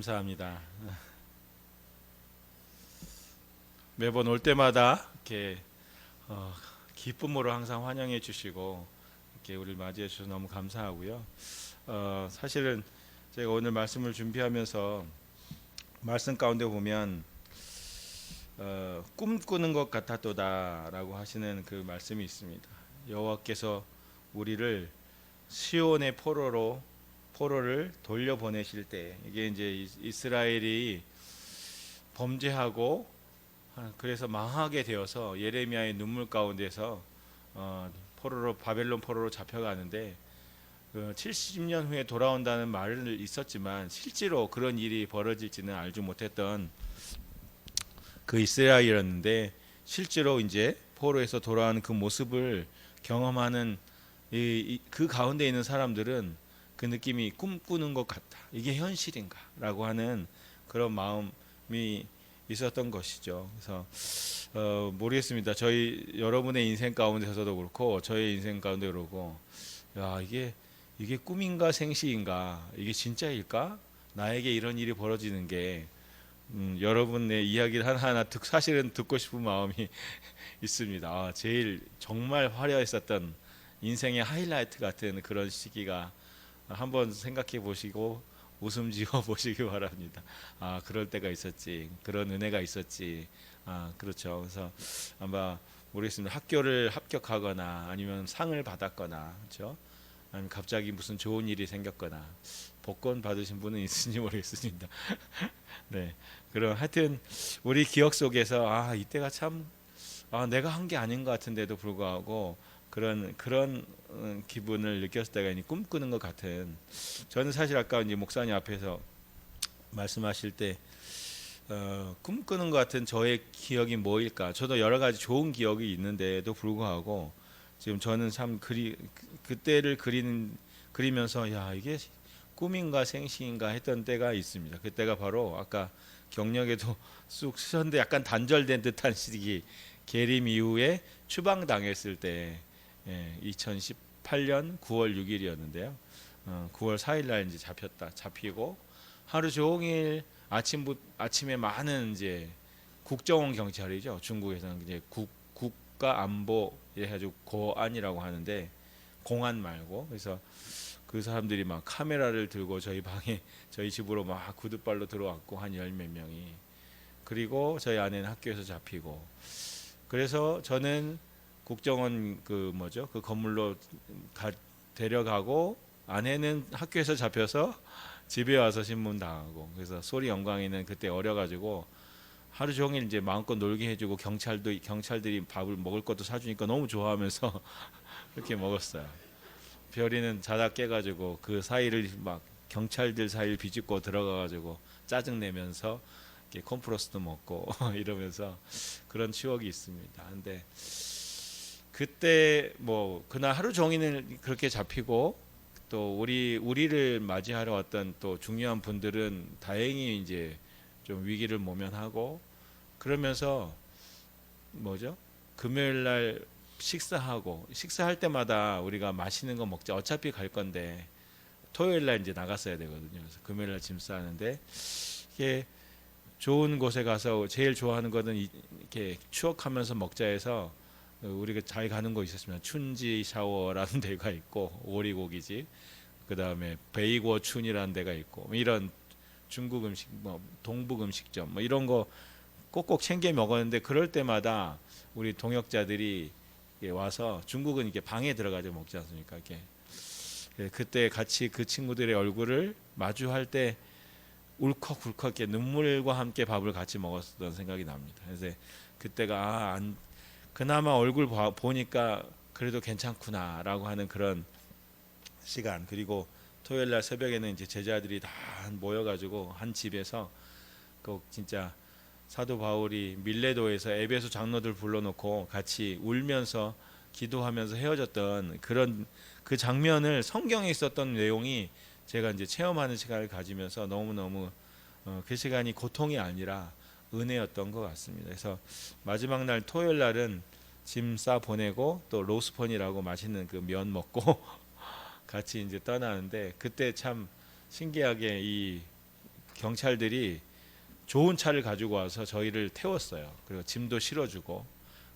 감사합니다. 매번 올 때마다 이렇게 기쁨으로 항상 환영해 주시고 이렇게 우리를 맞이해 주셔서 너무 감사하고요. 사실은 제가 오늘 말씀을 준비하면서 말씀 가운데 보면 꿈꾸는 것 같았도다라고 하시는 그 말씀이 있습니다. 여호와께서 우리를 시온의 포로를 돌려보내실 때, 이게 이제 이스라엘이 범죄하고 그래서 망하게 되어서 예레미야의 눈물 가운데서 바벨론 포로로 잡혀가는데 70년 후에 돌아온다는 말은 있었지만 실제로 그런 일이 벌어질지는 알지 못했던 그 이스라엘이었는데, 실제로 이제 포로에서 돌아오는 그 모습을 경험하는 그 가운데 있는 사람들은 그 느낌이 꿈꾸는 것 같다, 이게 현실인가 라고 하는 그런 마음이 있었던 것이죠. 그래서 모르겠습니다. 저희 여러분의 인생 가운데서도 그렇고 저의 인생 가운데 그렇고, 야, 이게 꿈인가 생시인가, 이게 진짜일까, 나에게 이런 일이 벌어지는 게 여러분의 이야기를 하나하나 사실은 듣고 싶은 마음이 있습니다. 제일 정말 화려했었던 인생의 하이라이트 같은 그런 시기가 한번 생각해 보시고 웃음 지어 보시기 바랍니다. 그럴 때가 있었지, 그런 은혜가 있었지. 그렇죠. 그래서 아마 모르겠습니다. 학교를 합격하거나 아니면 상을 받았거나, 그렇죠? 아니면 갑자기 무슨 좋은 일이 생겼거나 복권 받으신 분은 있는지 모르겠습니다. 네, 그럼 하여튼 우리 기억 속에서 이때가 참 내가 한 게 아닌 것 같은데도 불구하고 그런 기분을 느꼈을 때가 있니, 꿈꾸는 것 같은. 저는 사실 아까 이제 목사님 앞에서 말씀하실 때 꿈꾸는 것 같은 저의 기억이 뭐일까? 저도 여러 가지 좋은 기억이 있는데도 불구하고 지금 저는 참 그때를 그리면서 이게 꿈인가 생시인가 했던 때가 있습니다. 그때가 바로 아까 경력에도 쑥 쓰셨는데 약간 단절된 듯한 시기, 계림 이후에 추방당했을 때, 2018년 9월 6일이었는데요. 9월 4일 날 이제 잡히고 하루 종일 아침에 많은 이제 국정원 경찰이죠. 중국에서는 이제 국가 안보 해가지고 고안이라고 하는데, 공안 말고. 그래서 그 사람들이 막 카메라를 들고 저희 집으로 막 구둣발로 들어왔고, 한 열 몇 명이. 그리고 저희 아내는 학교에서 잡히고. 그래서 저는 국정원 그 건물로 데려가고, 아내는 학교에서 잡혀서 집에 와서 신문 당하고. 그래서 소리 영광이는 그때 어려가지고 하루 종일 이제 마음껏 놀게 해주고, 경찰들이 밥을 먹을 것도 사주니까 너무 좋아하면서 그렇게 먹었어요. 별이는 자다 깨가지고 그 사이를 막 경찰들 사이를 비집고 들어가가지고 짜증 내면서 콤프로스도 먹고 이러면서 그런 추억이 있습니다. 근데 그때 그날 하루 종일은 그렇게 잡히고, 또 우리를 맞이하러 왔던 또 중요한 분들은 다행히 이제 좀 위기를 모면하고, 그러면서 금요일 날 식사할 때마다 우리가 맛있는 거 먹자, 어차피 갈 건데 토요일 날 이제 나갔어야 되거든요. 그래서 금요일 날 짐 싸는데, 이게 좋은 곳에 가서 제일 좋아하는 거는 이렇게 추억하면서 먹자 해서, 우리가 잘 가는 곳 있었으면 춘지 샤워라는 데가 있고, 오리고기집, 그 다음에 베이고춘이라는 데가 있고, 이런 중국 음식, 동북 음식점, 이런 거 꼭꼭 챙겨 먹었는데, 그럴 때마다 우리 동역자들이 와서, 중국은 이렇게 방에 들어가서 먹지 않습니까? 이렇게 그때 같이 그 친구들의 얼굴을 마주할 때 울컥울컥 이렇게 눈물과 함께 밥을 같이 먹었던 생각이 납니다. 그래서 그때가 그나마 얼굴 보니까 그래도 괜찮구나라고 하는 그런 시간. 그리고 토요일 날 새벽에는 이제 제자들이 다 모여가지고 한 집에서 꼭 진짜 사도 바울이 밀레도에서 에베소 장로들 불러놓고 같이 울면서 기도하면서 헤어졌던 그 장면을, 성경에 있었던 내용이 제가 이제 체험하는 시간을 가지면서 너무너무 그 시간이 고통이 아니라 은혜였던 것 같습니다. 그래서 마지막 날 토요일 날은 짐 싸 보내고, 또 로스펀이라고 맛있는 그 면 먹고 같이 이제 떠나는데, 그때 참 신기하게 경찰들이 좋은 차를 가지고 와서 저희를 태웠어요. 그리고 짐도 실어주고,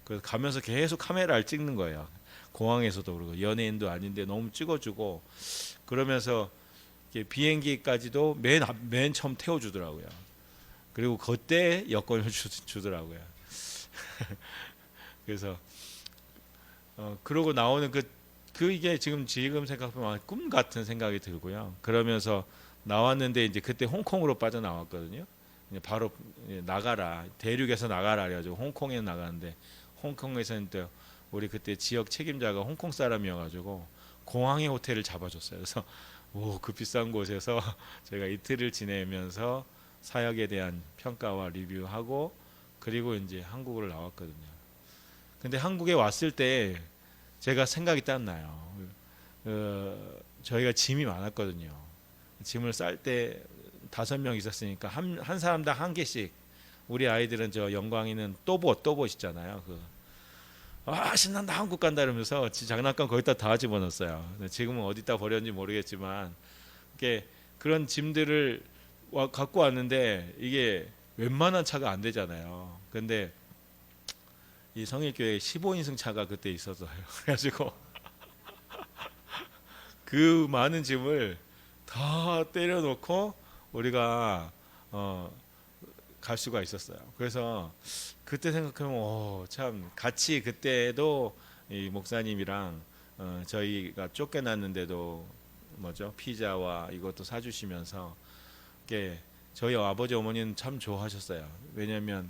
그래서 가면서 계속 카메라를 찍는 거예요. 공항에서도 그러고 연예인도 아닌데 너무 찍어주고, 그러면서 비행기까지도 맨 처음 태워주더라고요. 그리고 그때 여권을 주더라고요. 그래서 그러고 나오는 이게 지금 생각하면 꿈 같은 생각이 들고요. 그러면서 나왔는데 이제 그때 홍콩으로 빠져나왔거든요. 이제 바로 나가라, 대륙에서 나가라 그래가지고 홍콩에 나가는데, 홍콩에서는 또 우리 그때 지역 책임자가 홍콩 사람이어가지고 공항에 호텔을 잡아줬어요. 그래서 그 비싼 곳에서 저희가 이틀을 지내면서 사역에 대한 평가와 리뷰하고, 그리고 이제 한국으로 나왔거든요. 근데 한국에 왔을 때 제가 생각이 딱 나요. 저희가 짐이 많았거든요. 짐을 쌀 때 5명 있었으니까 한 사람당 한 개씩. 우리 아이들은 저 영광이는 또봇 있잖아요. 신난다, 한국 간다 이러면서 장난감 거기다 다 집어넣었어요. 지금은 어디다 버렸는지 모르겠지만, 그런 짐들을 갖고 왔는데 이게 웬만한 차가 안 되잖아요. 근데 이 성일교회에 15인승 차가 그때 있었어요. 그래가지고 그 많은 짐을 다 때려놓고 우리가 갈 수가 있었어요. 그래서 그때 생각하면 참 같이 그때도 이 목사님이랑 저희가 쫓겨났는데도 피자와 이것도 사주시면서 저희 아버지 어머니는 참 좋아하셨어요. 왜냐하면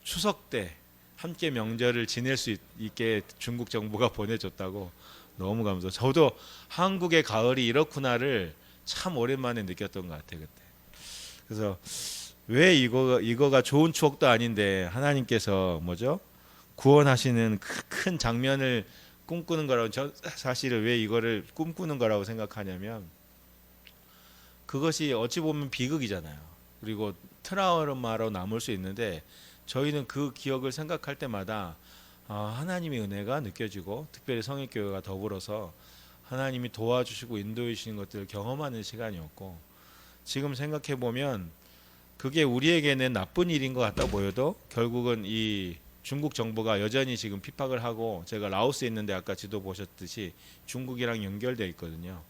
추석 때 함께 명절을 지낼 수 있게 중국 정부가 보내줬다고. 너무 감사해요. 저도 한국의 가을이 이렇구나를 참 오랜만에 느꼈던 것 같아요, 그때. 그래서 왜 이거가 좋은 추억도 아닌데 하나님께서 구원하시는 큰 장면을 꿈꾸는 거라고, 사실은 왜 이거를 꿈꾸는 거라고 생각하냐면, 그것이 어찌 보면 비극이잖아요. 그리고 트라우마로 남을 수 있는데, 저희는 그 기억을 생각할 때마다 하나님의 은혜가 느껴지고, 특별히 성일교회가 더불어서 하나님이 도와주시고 인도해 주시는 것들을 경험하는 시간이었고, 지금 생각해 보면 그게 우리에게는 나쁜 일인 것 같다 보여도 결국은 이 중국 정부가 여전히 지금 핍박을 하고, 제가 라오스에 있는데 아까 지도 보셨듯이 중국이랑 연결되어 있거든요.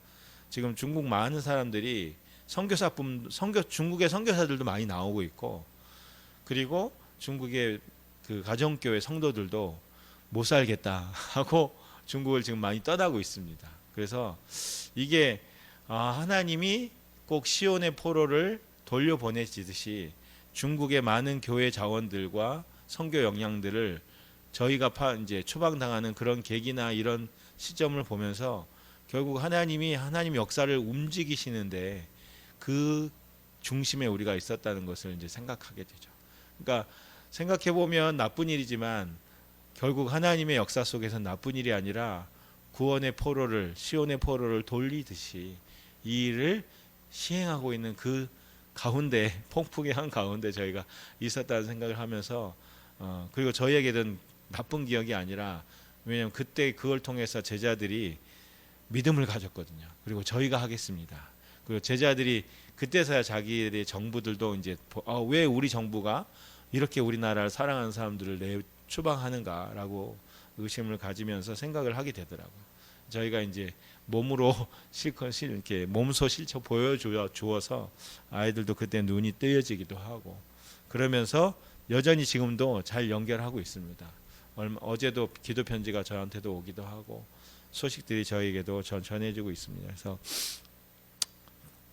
지금 중국 많은 사람들이 중국의 선교사들도 많이 나오고 있고, 그리고 중국의 그 가정교회 성도들도 못 살겠다 하고 중국을 지금 많이 떠나고 있습니다. 그래서 이게 하나님이 꼭 시온의 포로를 돌려보내시듯이 중국의 많은 교회 자원들과 선교 역량들을 저희가 이제 추방당하는 그런 계기나 이런 시점을 보면서 결국 하나님 역사를 움직이시는데 그 중심에 우리가 있었다는 것을 이제 생각하게 되죠. 그러니까 생각해 보면 나쁜 일이지만 결국 하나님의 역사 속에서는 나쁜 일이 아니라 구원의 포로를, 시온의 포로를 돌리듯이 이 일을 시행하고 있는 그 가운데, 폭풍의 한 가운데 저희가 있었다는 생각을 하면서, 그리고 저희에게는 나쁜 기억이 아니라, 왜냐하면 그때 그걸 통해서 제자들이 믿음을 가졌거든요. 그리고 저희가 하겠습니다. 그리고 제자들이 그때서야 자기들의 정부들도 이제 왜 우리 정부가 이렇게 우리나라를 사랑하는 사람들을 추방하는가라고 의심을 가지면서 생각을 하게 되더라고요. 저희가 이제 몸으로 이렇게 몸소 실체 보여주어서 아이들도 그때 눈이 뜨여지기도 하고, 그러면서 여전히 지금도 잘 연결하고 있습니다. 어제도 기도 편지가 저한테도 오기도 하고 소식들이 저에게도 전해지고 있습니다. 그래서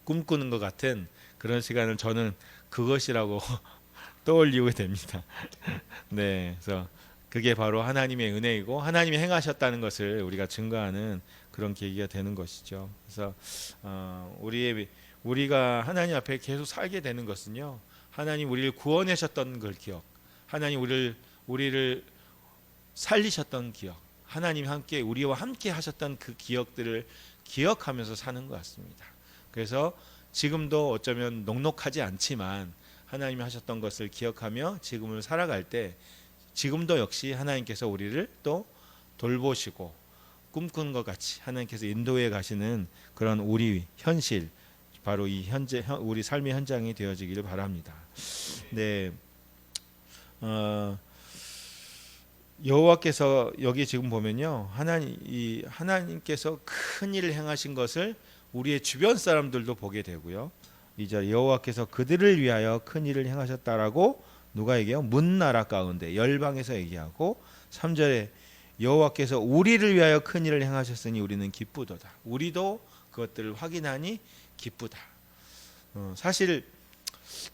꿈꾸는 것 같은 그런 시간을 저는 그것이라고 떠올리게 됩니다. 네, 그래서 그게 바로 하나님의 은혜이고 하나님이 행하셨다는 것을 우리가 증거하는 그런 계기가 되는 것이죠. 그래서 우리가 하나님 앞에 계속 살게 되는 것은요, 하나님 우리를 구원하셨던 걸 기억, 하나님 우리를 살리셨던 기억, 하나님 우리와 함께 하셨던 그 기억들을 기억하면서 사는 것 같습니다. 그래서 지금도 어쩌면 녹록하지 않지만 하나님이 하셨던 것을 기억하며 지금을 살아갈 때, 지금도 역시 하나님께서 우리를 또 돌보시고 꿈꾼 것 같이 하나님께서 인도해 가시는 그런 우리 현실, 바로 이 현재 우리 삶의 현장이 되어지기를 바랍니다. 네, 여호와께서 여기 지금 보면요, 하나님께서 큰 일을 행하신 것을 우리의 주변 사람들도 보게 되고요. 이제 여호와께서 그들을 위하여 큰 일을 행하셨다라고 누가 얘기해요? 문나라 가운데 열방에서 얘기하고 3절에 여호와께서 우리를 위하여 큰 일을 행하셨으니 우리는 기쁘도다. 우리도 그것들을 확인하니 기쁘다. 사실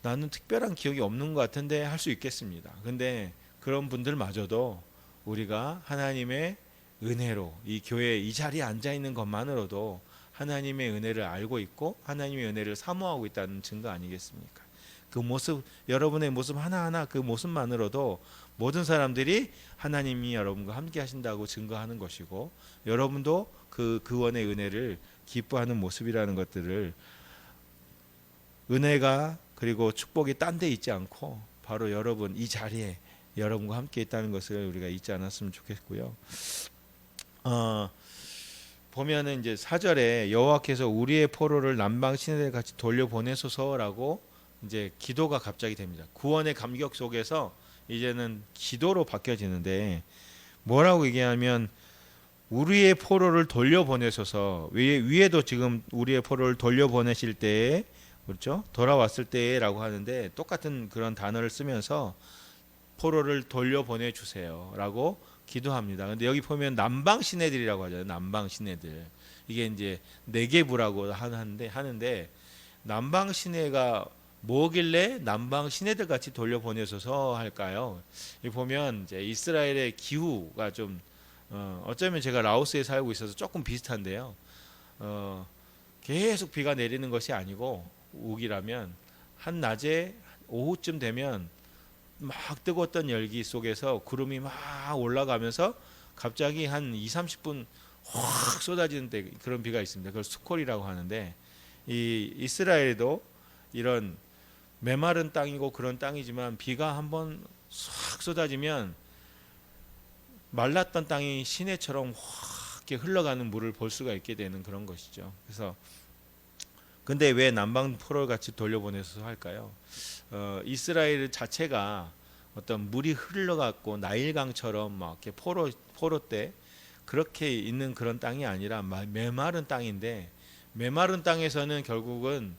나는 특별한 기억이 없는 것 같은데 할 수 있겠습니다. 근데 그런 분들마저도 우리가 하나님의 은혜로 이 교회 이 자리에 앉아 있는 것만으로도 하나님의 은혜를 알고 있고 하나님의 은혜를 사모하고 있다는 증거 아니겠습니까? 그 모습, 여러분의 모습 하나하나 그 모습만으로도 모든 사람들이 하나님이 여러분과 함께 하신다고 증거하는 것이고 여러분도 그 구원의 은혜를 기뻐하는 모습이라는 것들을 은혜가 그리고 축복이 딴 데 있지 않고 바로 여러분 이 자리에 여러분과 함께 있다는 것을 우리가 잊지 않았으면 좋겠고요. 보면은 이제 4절에 여호와께서 우리의 포로를 남방 시내들 같이 돌려보내소서라고 이제 기도가 갑자기 됩니다. 구원의 감격 속에서 이제는 기도로 바뀌어지는데 뭐라고 얘기하면 우리의 포로를 돌려보내소서. 위에도 지금 우리의 포로를 돌려보내실 때에 그렇죠? 돌아왔을 때라고 하는데 똑같은 그런 단어를 쓰면서 포로를 돌려보내 주세요라고 기도합니다. 근데 여기 보면 남방 시내들이라고 하잖아요. 남방 시내들. 이게 이제 네게부라고 하는데 남방 시내가 뭐길래 남방 시내들 같이 돌려보내소서 할까요? 여기 보면 이제 이스라엘의 기후가 좀 어쩌면 제가 라오스에 살고 있어서 조금 비슷한데요. 계속 비가 내리는 것이 아니고 우기라면 한낮에 오후쯤 되면 막 뜨거웠던 열기 속에서 구름이 막 올라가면서 갑자기 한 2, 30분 확 쏟아지는 때 그런 비가 있습니다. 그걸 수콜이라고 하는데 이 이스라엘에도 이런 메마른 땅이고 그런 땅이지만 비가 한번 싹 쏟아지면 말랐던 땅이 시내처럼 확 이렇게 흘러가는 물을 볼 수가 있게 되는 그런 것이죠. 그래서 근데 왜 남방 포로를 같이 돌려보내서 할까요? 이스라엘 자체가 어떤 물이 흘러갔고 나일강처럼 막 이렇게 포로 때 그렇게 있는 그런 땅이 아니라 메마른 땅인데 메마른 땅에서는 결국은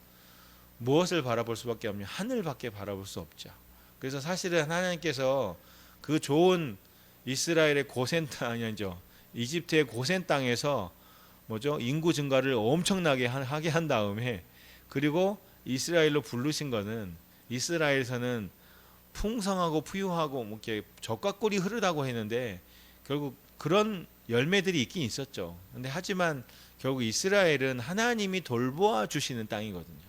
무엇을 바라볼 수밖에 없냐? 하늘밖에 바라볼 수 없죠. 그래서 사실은 하나님께서 그 좋은 이스라엘의 고센 땅이죠. 이집트의 고센 땅에서 뭐죠? 인구 증가를 엄청나게 하게 한 다음에 그리고 이스라엘로 부르신 거는 이스라엘에서는 풍성하고 부유하고 뭐 이렇게 젖과 꿀이 흐르다고 했는데 결국 그런 열매들이 있긴 있었죠. 근데 하지만 결국 이스라엘은 하나님이 돌보아 주시는 땅이거든요.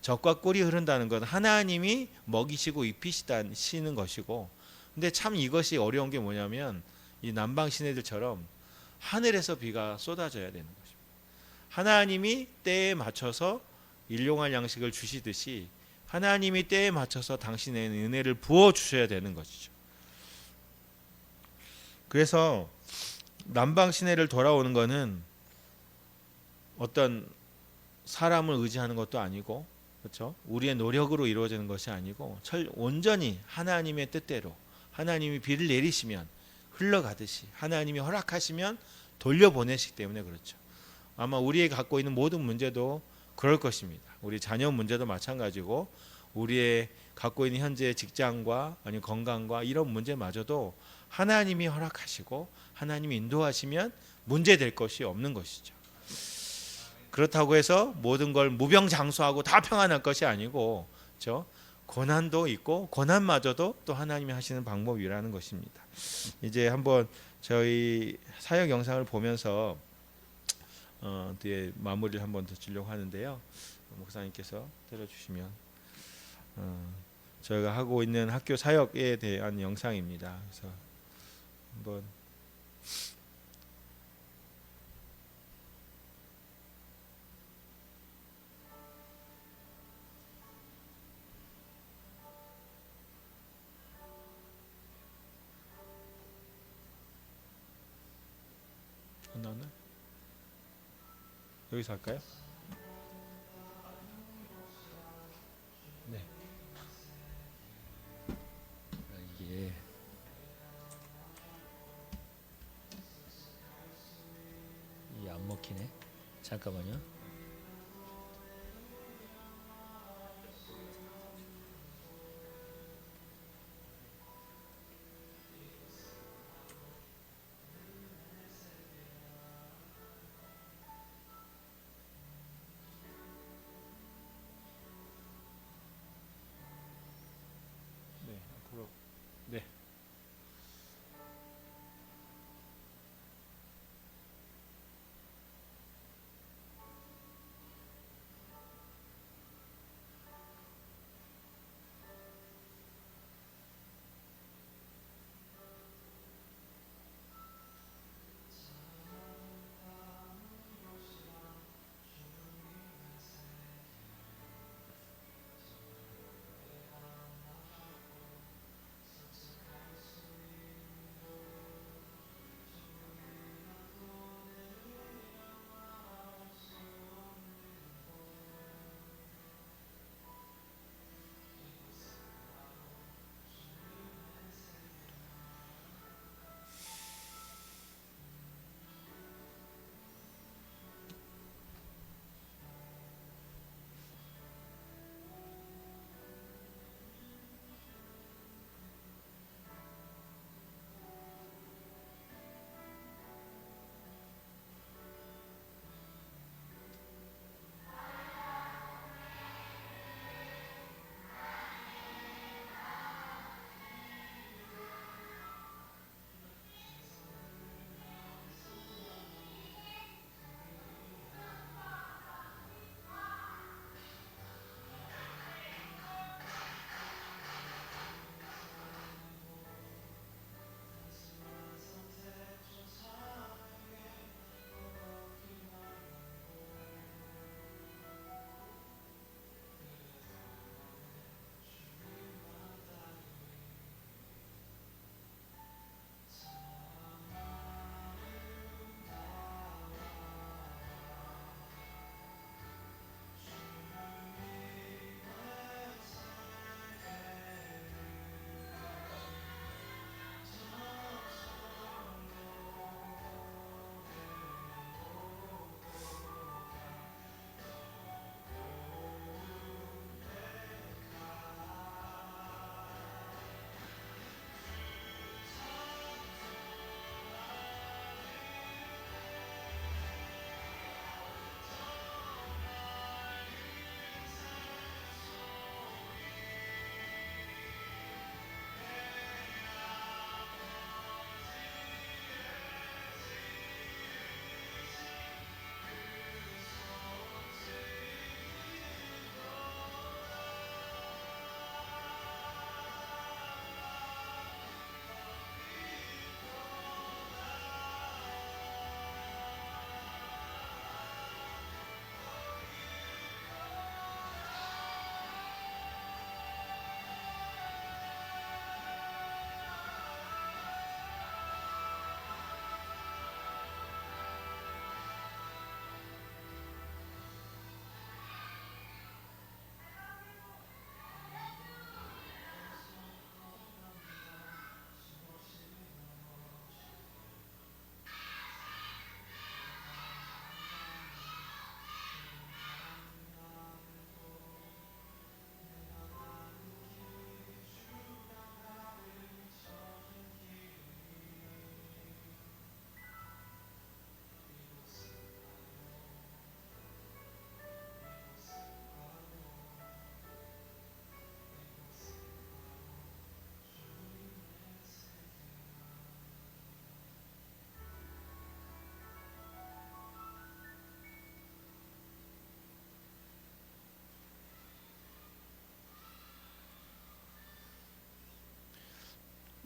젖과 꿀이 흐른다는 건 하나님이 먹이시고 입히시는 것이고 근데 참 이것이 어려운 게 뭐냐면 이 남방 시내들처럼 하늘에서 비가 쏟아져야 되는 것입니다. 하나님이 때에 맞춰서 일용할 양식을 주시듯이 하나님이 때에 맞춰서 당신의 은혜를 부어 주셔야 되는 것이죠. 그래서 남방 시내를 돌아오는 것은 어떤 사람을 의지하는 것도 아니고 그렇죠? 우리의 노력으로 이루어지는 것이 아니고 온전히 하나님의 뜻대로 하나님이 비를 내리시면 흘러가듯이 하나님이 허락하시면 돌려보내시기 때문에 그렇죠. 아마 우리의 갖고 있는 모든 문제도 그럴 것입니다. 우리 자녀 문제도 마찬가지고 우리의 갖고 있는 현재 직장과 아니 건강과 이런 문제마저도 하나님이 허락하시고 하나님이 인도하시면 문제될 것이 없는 것이죠. 그렇다고 해서 모든 걸 무병장수하고 다 평안할 것이 아니고 그렇죠? 고난도 있고 고난마저도 또 하나님이 하시는 방법이라는 것입니다. 이제 한번 저희 사역 영상을 보면서 뒤에 마무리를 한번 더 주려고 하는데요. 목사님께서 들어주시면 저희가 하고 있는 학교 사역에 대한 영상입니다. 그래서 한번 안 나오나? 여기서 할까요? 막히네. 잠깐만요. 네, 앞으로. 네.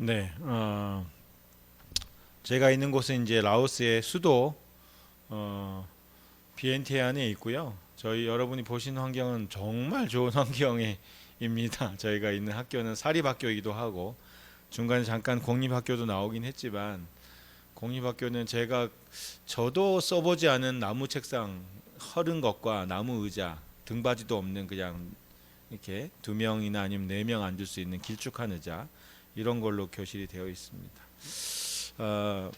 네. 제가 있는 곳은 이제 라오스의 수도 비엔티안에 있고요. 저희 여러분이 보신 환경은 정말 좋은 환경입니다. 저희가 있는 학교는 사립학교이기도 하고 중간에 잠깐 공립학교도 나오긴 했지만 공립학교는 저도 써보지 않은 나무 책상 허른 것과 나무 의자 등받이도 없는 그냥 이렇게 두 명이나 아니면 네 명 앉을 수 있는 길쭉한 의자 이런 걸로 교실이 되어 있습니다. 어,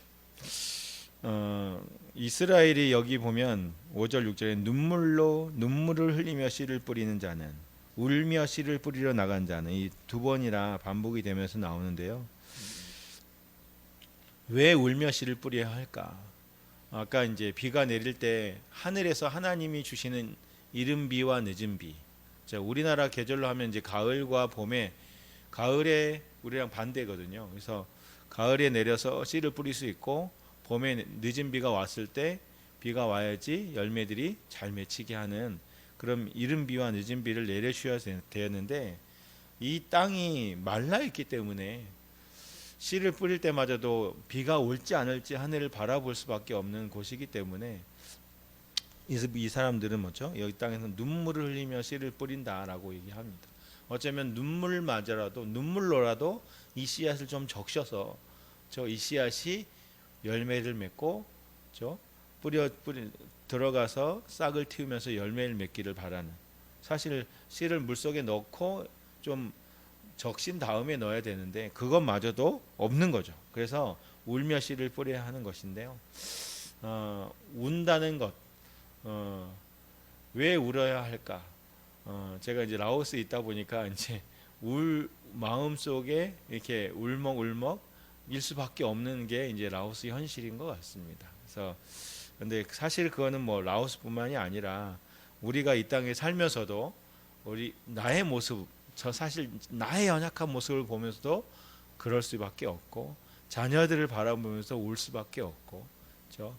이스라엘이 여기 보면 5절 6절에 눈물을 흘리며 씨를 뿌리는 자는 울며 씨를 뿌리러 나간 자는 이 두 번이나 반복이 되면서 나오는데요. 왜 울며 씨를 뿌려야 할까? 아까 이제 비가 내릴 때 하늘에서 하나님이 주시는 이른 비와 늦은 비. 자, 우리나라 계절로 하면 이제 가을과 봄에 가을에 우리랑 반대거든요. 그래서 가을에 내려서 씨를 뿌릴 수 있고 봄에 늦은 비가 왔을 때 비가 와야지 열매들이 잘 맺히게 하는 그런 이른 비와 늦은 비를 내려주셔야 되었는데 이 땅이 말라 있기 때문에 씨를 뿌릴 때마저도 비가 올지 않을지 하늘을 바라볼 수밖에 없는 곳이기 때문에 이 사람들은 뭐죠? 여기 땅에서 눈물을 흘리며 씨를 뿌린다라고 얘기합니다. 어쩌면 눈물로라도 이 씨앗을 좀 적셔서 이 씨앗이 열매를 맺고 뿌리 들어가서 싹을 틔우면서 열매를 맺기를 바라는, 사실 씨를 물속에 넣고 좀 적신 다음에 넣어야 되는데 그것마저도 없는 거죠. 그래서 울며 씨를 뿌려야 하는 것인데요. 운다는 것, 왜 울어야 할까? 제가 이제 라오스에 있다 보니까 이제 마음 속에 이렇게 울먹울먹 일 수밖에 없는 게 이제 라오스 현실인 것 같습니다. 그래서 근데 사실 그거는 뭐 라오스뿐만이 아니라 우리가 이 땅에 살면서도 나의 모습, 사실 나의 연약한 모습을 보면서도 그럴 수밖에 없고 자녀들을 바라보면서 울 수밖에 없고, 그렇죠?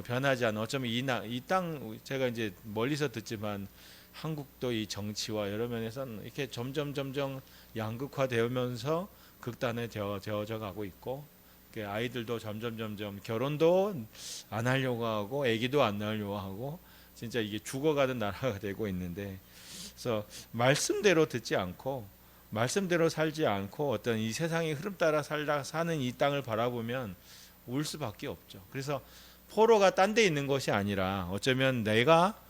변하지 않는, 어쩌면 이 땅 제가 이제 멀리서 듣지만 한국도 이 정치와 여러 면에서는 이렇게 점점 양극화되면서 극단에 되어져 가고 있고, 아이들도 점점 결혼도 안 하려고 하고 아기도 안 낳으려고 하고 진짜 이게 죽어가는 나라가 되고 있는데, 그래서 말씀대로 듣지 않고 말씀대로 살지 않고 어떤 이 세상의 흐름 따라 사는 이 땅을 바라보면 울 수밖에 없죠. 그래서 포로가 딴 데 있는 것이 아니라 어쩌면 내가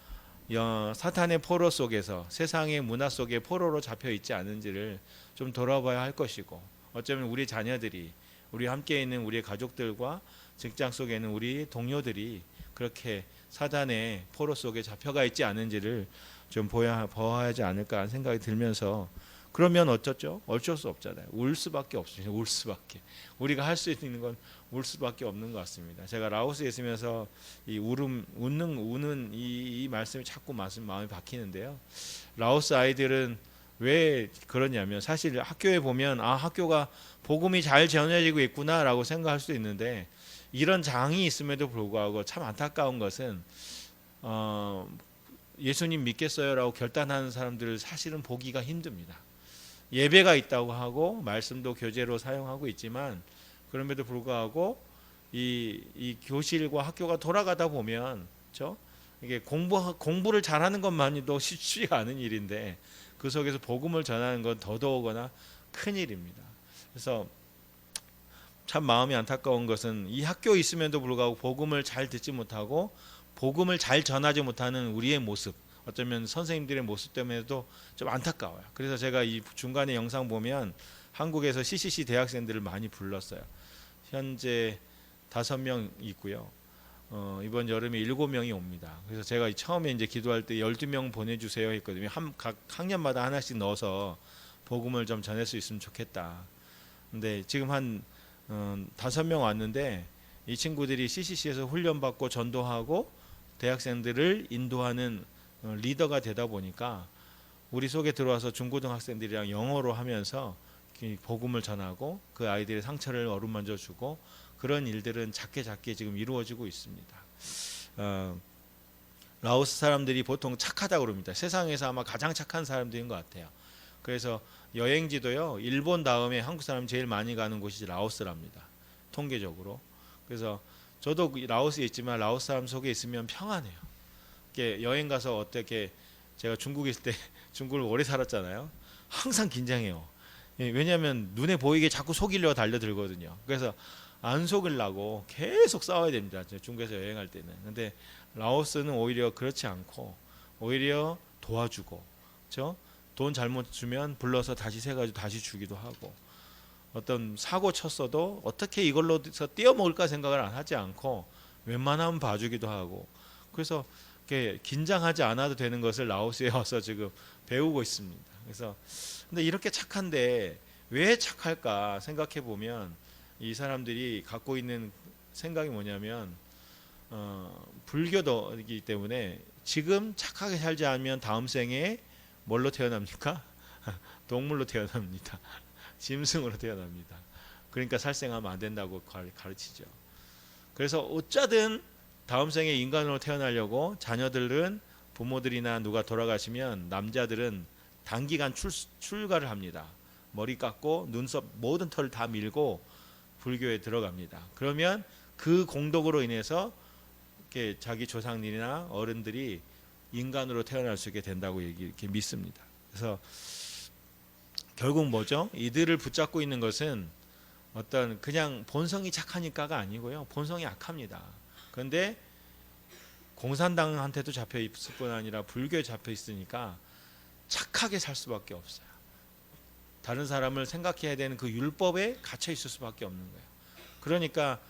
사탄의 포로 속에서 세상의 문화 속에 포로로 잡혀 있지 않은지를 좀 돌아봐야 할 것이고, 어쩌면 우리 자녀들이, 우리 함께 있는 우리의 가족들과 직장 속에 있는 우리 동료들이 그렇게 사단의 포로 속에 잡혀가 있지 않은지를 좀 보아야 하지 않을까 하는 생각이 들면서, 그러면 어쩌죠? 어쩔 수 없잖아요. 울 수밖에 없습니다. 울 수밖에. 우리가 할 수 있는 건 울 수밖에 없는 것 같습니다. 제가 라오스에 있으면서 이 우는 이 말씀이 자꾸 마음에 박히는데요. 라오스 아이들은 왜 그러냐면, 사실 학교에 보면 학교가 복음이 잘 전해지고 있구나라고 생각할 수 있는데, 이런 장이 있음에도 불구하고 참 안타까운 것은 예수님 믿겠어요라고 결단하는 사람들을 사실은 보기가 힘듭니다. 예배가 있다고 하고 말씀도 교재로 사용하고 있지만 그럼에도 불구하고 이 교실과 학교가 돌아가다 보면, 그렇죠? 이게 공부를 잘하는 것만으로도 쉽지가 않은 일인데 그 속에서 복음을 전하는 건 더더욱거나 큰 일입니다. 그래서 참 마음이 안타까운 것은 이 학교에 있음에도 불구하고 복음을 잘 듣지 못하고 복음을 잘 전하지 못하는 우리의 모습, 어쩌면 선생님들의 모습 때문에도 좀 안타까워요. 그래서 제가 이 중간에 영상 보면 한국에서 CCC 대학생들을 많이 불렀어요. 현재 5명 있고요. 이번 여름에 7명이 옵니다. 그래서 제가 처음에 이제 기도할 때 12명 보내주세요 했거든요. 각 학년마다 하나씩 넣어서 복음을 좀 전할 수 있으면 좋겠다. 근데 지금 한 5명 왔는데 이 친구들이 CCC에서 훈련받고 전도하고 대학생들을 인도하는 리더가 되다 보니까 우리 속에 들어와서 중고등학생들이랑 영어로 하면서 복음을 전하고 그 아이들의 상처를 어루만져 주고, 그런 일들은 작게 지금 이루어지고 있습니다. 라오스 사람들이 보통 착하다고 그럽니다. 세상에서 아마 가장 착한 사람들인 것 같아요. 그래서 여행지도요, 일본 다음에 한국 사람이 제일 많이 가는 곳이 라오스랍니다. 통계적으로. 그래서 저도 라오스에 있지만 라오스 사람 속에 있으면 평안해요. 여행 가서 어떻게, 제가 중국에 있을 때 중국을 오래 살았잖아요. 항상 긴장해요. 왜냐하면 눈에 보이게 자꾸 속이려고 달려들거든요. 그래서 안 속으려고 계속 싸워야 됩니다. 중국에서 여행할 때는. 근데 라오스는 오히려 그렇지 않고 오히려 도와주고, 그렇죠? 돈 잘못 주면 불러서 다시 세가지고 다시 주기도 하고, 어떤 사고 쳤어도 어떻게 이걸로서 떼어먹을까 생각을 안 하지 않고 웬만하면 봐주기도 하고. 그래서 이렇게 긴장하지 않아도 되는 것을 라오스에 와서 지금 배우고 있습니다. 그래서 근데 이렇게 착한데 왜 착할까 생각해 보면 이 사람들이 갖고 있는 생각이 뭐냐면 불교도이기 때문에 지금 착하게 살지 않으면 다음 생에 뭘로 태어납니까? 동물로 태어납니다. 짐승으로 태어납니다. 그러니까 살생하면 안 된다고 가르치죠. 그래서 어쩌든 다음 생에 인간으로 태어나려고 자녀들은 부모들이나 누가 돌아가시면 남자들은 단기간 출가를 합니다. 머리 깎고 눈썹 모든 털을 다 밀고 불교에 들어갑니다. 그러면 그 공덕으로 인해서 이렇게 자기 조상들이나 어른들이 인간으로 태어날 수 있게 된다고 이렇게 믿습니다. 그래서 결국 뭐죠? 이들을 붙잡고 있는 것은 어떤 그냥 본성이 착하니까가 아니고요. 본성이 악합니다. 그런데 공산당한테도 잡혀 있을 뿐 아니라 불교에 잡혀 있으니까 착하게 살 수밖에 없어요. 다른 사람을 생각해야 되는 그 율법에 갇혀 있을 수밖에 없는 거예요. 그러니까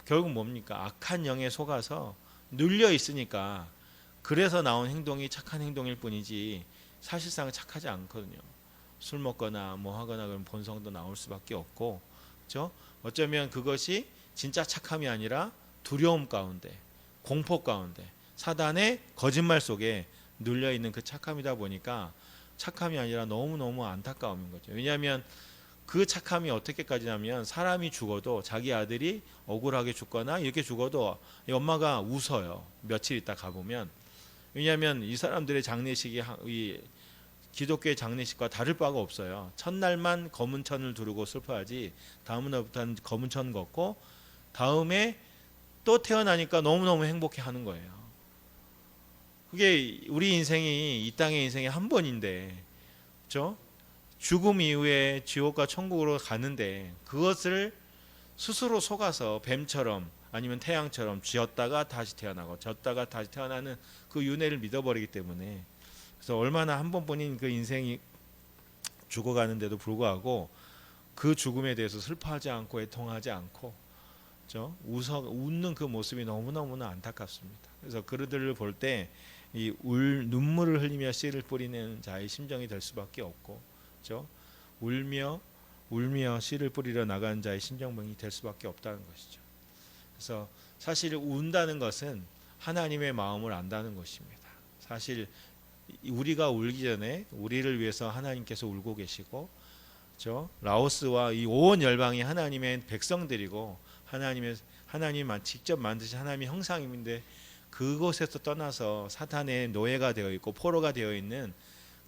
결국 뭡니까? 악한 영에 속아서 눌려 있으니까 그래서 나온 행동이 착한 행동일 뿐이지 사실상은 착하지 않거든요. 술 먹거나 뭐 하거나 그런 본성도 나올 수밖에 없고, 그렇죠? 어쩌면 그것이 진짜 착함이 아니라 두려움 가운데, 공포 가운데, 사단의 거짓말 속에 눌려 있는 그 착함이다 보니까 착함이 아니라 너무너무 안타까움인 거죠. 왜냐하면 그 착함이 어떻게까지냐면 사람이 죽어도 자기 아들이 억울하게 죽거나 이렇게 죽어도 엄마가 웃어요. 며칠 있다 가보면. 왜냐하면 이 사람들의 장례식이 이 기독교의 장례식과 다를 바가 없어요. 첫날만 검은 천을 두르고 슬퍼하지 다음 날부터는 검은 천 걷고 다음에 또 태어나니까 너무너무 행복해 하는 거예요. 그게 우리 인생이 이 땅의 인생이 한 번인데, 그렇죠? 죽음 이후에 지옥과 천국으로 가는데 그것을 스스로 속아서 뱀처럼 아니면 태양처럼 쥐었다가 다시 태어나고 졌다가 다시 태어나는 그 윤회를 믿어버리기 때문에, 그래서 얼마나 한 번뿐인 그 인생이 죽어가는데도 불구하고 그 죽음에 대해서 슬퍼하지 않고 애통하지 않고, 그렇죠? 웃는 그 모습이 너무너무나 안타깝습니다. 그래서 그들을 볼 때 이 눈물을 흘리며 씨를 뿌리는 자의 심정이 될 수밖에 없고, 그렇죠? 울며 씨를 뿌리러 나가는 자의 심정이 될 수밖에 없다는 것이죠. 그래서 사실 운다는 것은 하나님의 마음을 안다는 것입니다. 사실 우리가 울기 전에 우리를 위해서 하나님께서 울고 계시고, 그렇죠? 라오스와 이 온 열방이 하나님의 백성들이고 하나님만 직접 만드신 하나님의 형상인데 그곳에서 떠나서 사탄의 노예가 되어 있고 포로가 되어 있는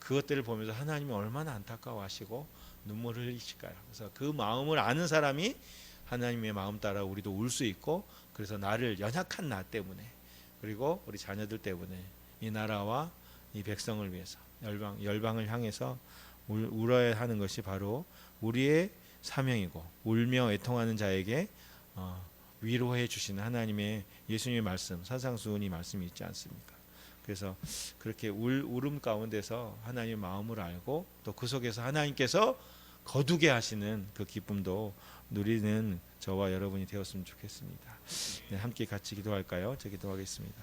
그것들을 보면서 하나님이 얼마나 안타까워하시고 눈물을 흘리실까요? 그래서 그 마음을 아는 사람이 하나님의 마음 따라 우리도 울 수 있고, 그래서 나를 연약한 나 때문에 그리고 우리 자녀들 때문에 이 나라와 이 백성을 위해서 열방을 향해서 울어야 하는 것이 바로 우리의 사명이고, 울며 애통하는 자에게 위로해 주시는 하나님의 예수님의 말씀, 사상수훈이 말씀이 있지 않습니까? 그래서 그렇게 울음 가운데서 하나님의 마음을 알고 또 그 속에서 하나님께서 거두게 하시는 그 기쁨도 누리는 저와 여러분이 되었으면 좋겠습니다. 네, 함께 같이 기도할까요? 제 기도하겠습니다.